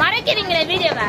மறைக்கிறீங்களே வீடியோவை.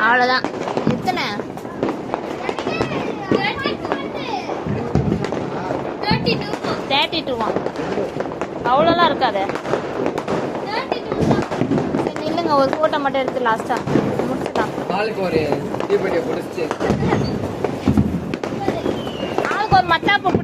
அவ்வளோதான். எத்தனை? 32. அவ்வளோலாம் இருக்காது. சரி இல்லைங்க, ஒரு ஃபோட்டோ மட்டும் எடுத்து லாஸ்ட்டாக முடிச்சுக்கலாம். ஆளுக்கு ஒரு தீபெட்டியை பிடிச்சி ஆளுக்கு ஒரு மத்தாப்பு